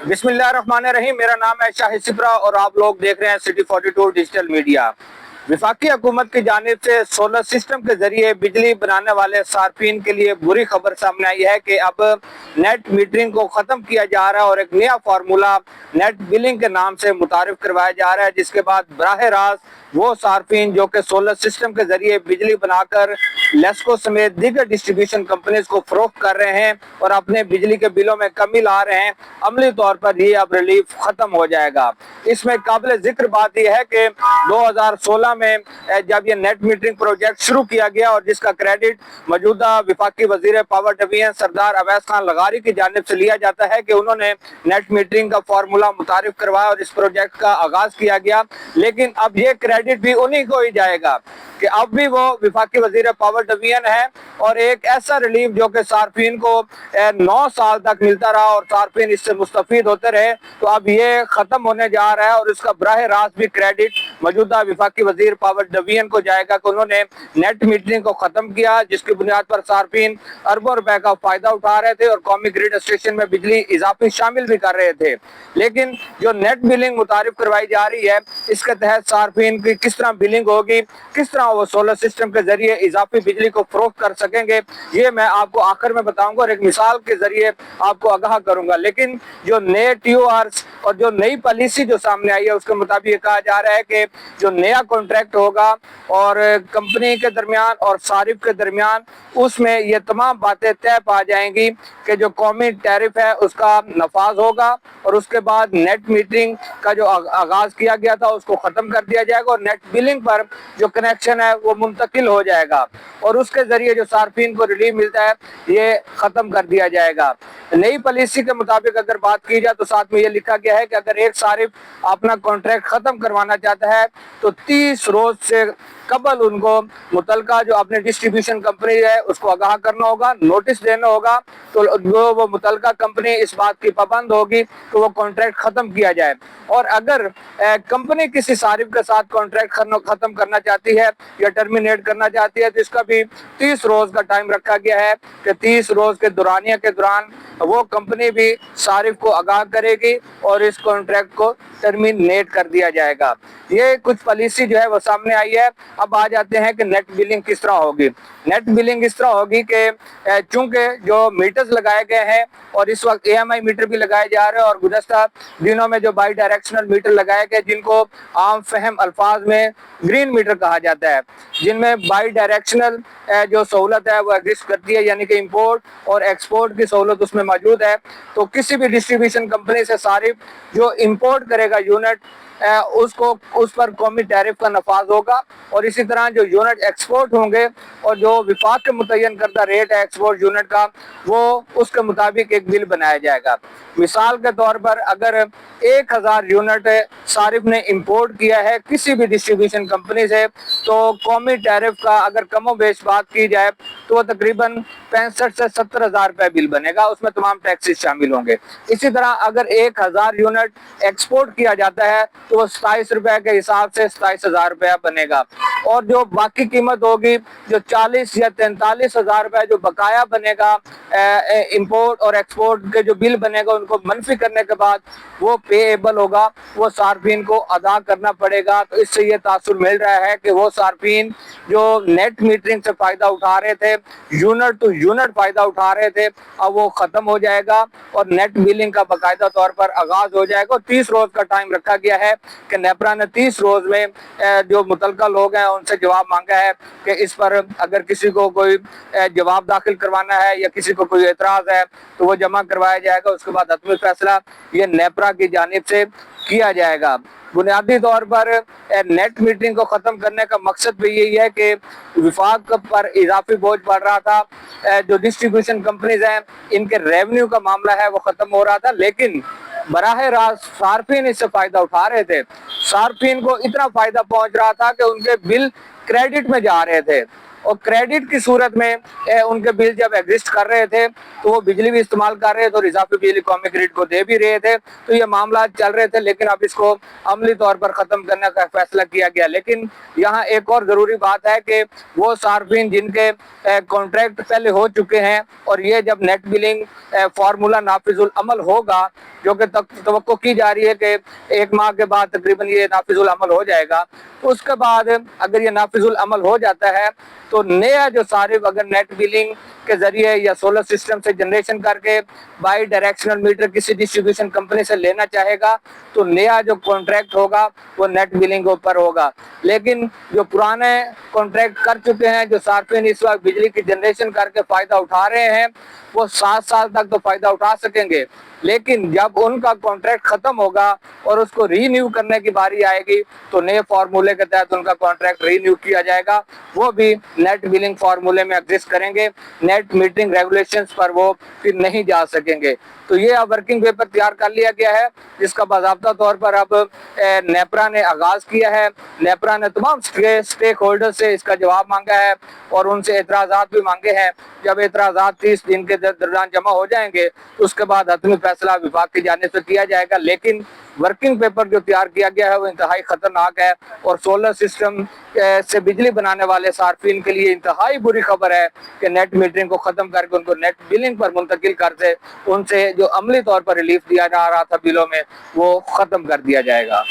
بسم اللہ الرحمن الرحیم. میرا نام ہے شاہد سپرا اور آپ لوگ دیکھ رہے ہیں سٹی 42 ڈیجیٹل میڈیا. وفاقی حکومت کی جانب سے سولر سسٹم کے ذریعے بجلی بنانے والے صارفین کے لیے بری خبر سامنے آئی ہے کہ اب نیٹ میٹرنگ کو ختم کیا جا رہا ہے اور ایک نیا فارمولا نیٹ بلنگ کے نام سے متعارف کروایا جا رہا ہے، جس کے بعد براہ راست وہ صارفین جو کہ سولر سسٹم کے ذریعے بجلی بنا کر لیسکو سمیت دیگر ڈسٹریبیوشن کمپنیز کو فروخت کر رہے ہیں اور اپنے بجلی کے بلوں میں کمی لا رہے ہیں، عملی طور پر یہ اب ریلیف ختم ہو جائے گا. اس میں قابل ذکر بات یہ ہے کہ 2016 میں جب یہ نیٹ میٹرنگ پروجیکٹ شروع کیا گیا اور جس کا کریڈٹ موجودہ وفاقی وزیر پاور ڈویژن سردار اویس خان لغاری کی جانب سے لیا جاتا ہے کہ انہوں نے نیٹ میٹرنگ کا فارمولا متعارف کروایا اور اس پروجیکٹ کا آغاز کیا گیا. لیکن اب یہ کریڈٹ بھی انہی کو ہی جائے گا کہ اب بھی وہ وفاقی وزیر پاور ڈویژن ہے اور ایک ایسا ریلیف جو کہ صارفین کو 9 سال تک ملتا رہا اور صارفین اس سے مستفید ہوتے رہے، تو اب یہ ختم ہونے جا رہا ہے اور اس کا براہ راست بھی کریڈٹ موجودہ وفاقی وزیر پاور ڈویژن کو جائے گا کہ انہوں نے نیٹ میٹرنگ کو ختم کیا، جس کی بنیاد پر صارفین اربوں روپے کا فائدہ اٹھا رہے تھے اور قومی گریڈ اسٹیشن میں بجلی اضافی شامل بھی کر رہے تھے. لیکن جو نیٹ بلنگ متعارف کروائی جا رہی ہے، اس کے تحت صارفین کی کس طرح بلنگ ہوگی، کس طرح وہ سولر سسٹم کے ذریعے اضافی بجلی کو فروخت کر سکیں گے، یہ میں آپ کو آخر میں بتاؤں گا اور ایک مثال کے ذریعے آپ کو آگاہ کروں گا. لیکن جو نئے ٹیو آرز اور جو نئی پالیسی جو سامنے آئی ہے اس کے مطابق یہ کہا جا رہا ہے کہ جو نیا کانٹریکٹ ہوگا اور کمپنی کے درمیان اور صارف کے درمیان، اس میں یہ تمام باتیں طے پا جائیں گی کہ جو قومی ٹیرف ہے اس کا نفاذ ہوگا اور اس کے بعد نیٹ میٹرنگ کا جو آغاز کیا گیا تھا اس کو ختم کر دیا جائے گا اور نیٹ بلنگ پر جو کنیکشن ہے وہ منتقل ہو جائے گا اور اس کے ذریعے جو صارفین کو ریلیف ملتا ہے یہ ختم کر دیا جائے گا. نئی پالیسی کے مطابق اگر بات کی جائے تو ساتھ میں یہ لکھا گیا ہے کہ اگر ایک صارف اپنا کانٹریکٹ ختم کروانا چاہتا ہے تو 30 روز سے قبل ان کو متعلقہ جو اپنے ڈسٹریبیوشن کمپنی ہے اس کو آگاہ کرنا ہوگا، نوٹس دینا ہوگا، تو وہ متعلقہ کمپنی اس بات کی پابند ہوگی کہ وہ کانٹریکٹ ختم کیا جائے. اور اگر کمپنی کسی صارف کے ساتھ کانٹریکٹ ختم کرنا چاہتی ہے یا ٹرمینیٹ کرنا چاہتی ہے تو اس کا بھی 30 روز کا ٹائم رکھا گیا ہے کہ 30 روز کے دورانیہ کے دوران وہ کمپنی بھی صارف کو آگاہ کرے گی اور اس کانٹریکٹ کو ٹرمینیٹ کر دیا جائے گا. یہ کچھ پالیسی جو ہے وہ سامنے آئی ہے. اب آ جاتے ہیں کہ نیٹ بلنگ کس طرح ہوگی. نیٹ بلنگ اس طرح ہوگی کہ چونکہ جو میٹرز لگائے گئے ہیں اور اس وقت اے ایم آئی میٹر بھی لگائے جا رہے ہیں اور گزشتہ دنوں میں جو بائی ڈائریکشنل میٹر لگائے گئے جن کو عام فہم الفاظ میں گرین میٹر کہا جاتا ہے، جن میں بائی ڈائریکشنل جو سہولت ہے وہ ایگزسٹ کرتی ہے، یعنی کہ امپورٹ اور ایکسپورٹ کی سہولت اس میں موجود ہے. تو کسی بھی ڈسٹریبیوشن کمپنی سے صارف جو امپورٹ کرے گا یونٹ اس پر قومی ٹیرف کا نفاذ ہوگا اور اسی طرح جو یونٹ ایکسپورٹ ہوں گے اور جو وفاق کے متعین کردہ ریٹ ہے ایکسپورٹ یونٹ کا وہ اس کے مطابق ایک بل بنایا جائے گا. مثال کے طور پر اگر 1000 یونٹ صارف نے امپورٹ کیا ہے کسی بھی ڈسٹریبیوشن کمپنی سے تو قومی ٹیرف کا اگر کم و بیش بات کی جائے تو وہ تقریباً 65 سے 70 ہزار روپے بل بنے گا، اس میں تمام ٹیکسز شامل ہوں گے. اسی طرح اگر 1000 یونٹ ایکسپورٹ کیا جاتا ہے تو وہ 27 روپے کے حساب سے 27,000 روپے بنے گا اور جو باقی قیمت ہوگی جو 40 یا 43 ہزار روپے جو بقایا بنے گا امپورٹ اور ایکسپورٹ کے جو بل بنے گا ان کو منفی کرنے کے بعد وہ پے ایبل ہوگا، وہ صارفین کو ادا کرنا پڑے گا. تو اس سے یہ تاثر مل رہا ہے کہ وہ صارفین جو نیٹ میٹرنگ سے فائدہ اٹھا رہے تھے، یونٹ ٹو یونٹ فائدہ اٹھا رہے تھے، اب وہ ختم ہو جائے گا اور نیٹ بلنگ کا باقاعدہ طور پر آغاز ہو جائے گا. 30 روز کا ٹائم رکھا گیا ہے کہ نیپرا نے 30 روز میں جو متعلقہ لوگ ہیں ان سے جواب مانگا ہے کہ اس پر اگر کسی کو کوئی جواب داخل کروانا ہے یا کسی کو کوئی اعتراض ہے تو وہ جمع کروایا جائے گا. اس کے بعد حتمی فیصلہ یہ نیپرا کی جانب سے کیا جائے گا. بنیادی طور پر نیٹ میٹرنگ کو ختم کرنے کا مقصد بھی یہی ہے کہ وفاق پر اضافی بوجھ پڑ رہا تھا، جو ڈسٹریبیوشن کمپنیز ہیں ان کے ریونیو کا معاملہ ہے وہ ختم ہو رہا تھا، لیکن براہ راست صارفین اس سے فائدہ اٹھا رہے تھے. صارفین کو اتنا فائدہ پہنچ رہا تھا کہ ان کے بل کریڈٹ میں جا رہے تھے اور کریڈٹ کی صورت میں ان کے بل جب ایگزسٹ کر رہے تھے تو وہ بجلی بھی استعمال کر رہے تھے اور اضافی بجلی قومی گرڈ کو دے بھی رہے تھے، تو یہ معاملات چل رہے تھے، لیکن اب اس کو عملی طور پر ختم کرنے کا فیصلہ کیا گیا۔ لیکن یہاں ایک اور ضروری بات ہے کہ وہ صارفین جن کے کانٹریکٹ پہلے ہو چکے ہیں اور یہ جب نیٹ بلنگ فارمولہ نافذ العمل ہوگا، جو کہ توقع کی جا رہی ہے کہ 1 ماہ کے بعد تقریباً یہ نافذ العمل ہو جائے گا، تو اس کے بعد اگر یہ نافذ العمل ہو جاتا ہے تو نیا جو صارف اگر نیٹ بلنگ کے ذریعے یا سولر سسٹم سے جنریشن کر کے بائی ڈائریکشنل میٹر کسی ڈسٹریبیوشن کمپنی سے لینا چاہے گا تو نیا جو کانٹریکٹ ہوگا وہ نیٹ بلنگ کے اوپر ہوگا۔ لیکن جو پرانے کانٹریکٹ کر چکے ہیں، جو صارفین اس وقت بجلی کی جنریشن کر کے فائدہ اٹھا رہے ہیں، وہ 7 سال تک تو فائدہ اٹھا سکیں گے، لیکن جب ان کا کانٹریکٹ ختم ہوگا اور اس کو ری نیو کرنے کی باری آئے گی تو نئے فارمولے کے تحت ان کا کانٹریکٹ ری نیو کیا جائے گا، وہ بھی نیٹ بلنگ فارمولے میں ایگزسٹ کریں گے، نیٹ میٹرنگ ریگولیشنز پر وہ پھر نہیں جا سکیں گے۔ تو یہ اب ورکنگ پیپر تیار کر لیا گیا ہے، جس کا باضابطہ طور پر اب نیپرا نے آغاز کیا ہے۔ نیپرا نے تمام سٹیک ہولڈر سے اس کا جواب مانگا ہے اور ان سے اعتراضات بھی مانگے ہیں۔ جب اعتراضات 30 دن کے درمیان جمع ہو جائیں گے تو اس کے بعد حتمی فیصلہ وفاق کی جانب سے کیا جائے گا، لیکن ورکنگ پیپر جو تیار کیا گیا ہے وہ انتہائی خطرناک ہے اور سولر سسٹم سے بجلی بنانے والے صارفین کے لیے انتہائی بری خبر ہے کہ نیٹ میٹرنگ کو ختم کر کے ان کو نیٹ بلنگ پر منتقل کر سے ان سے جو عملی طور پر ریلیف دیا جا رہا تھا بلوں میں وہ ختم کر دیا جائے گا۔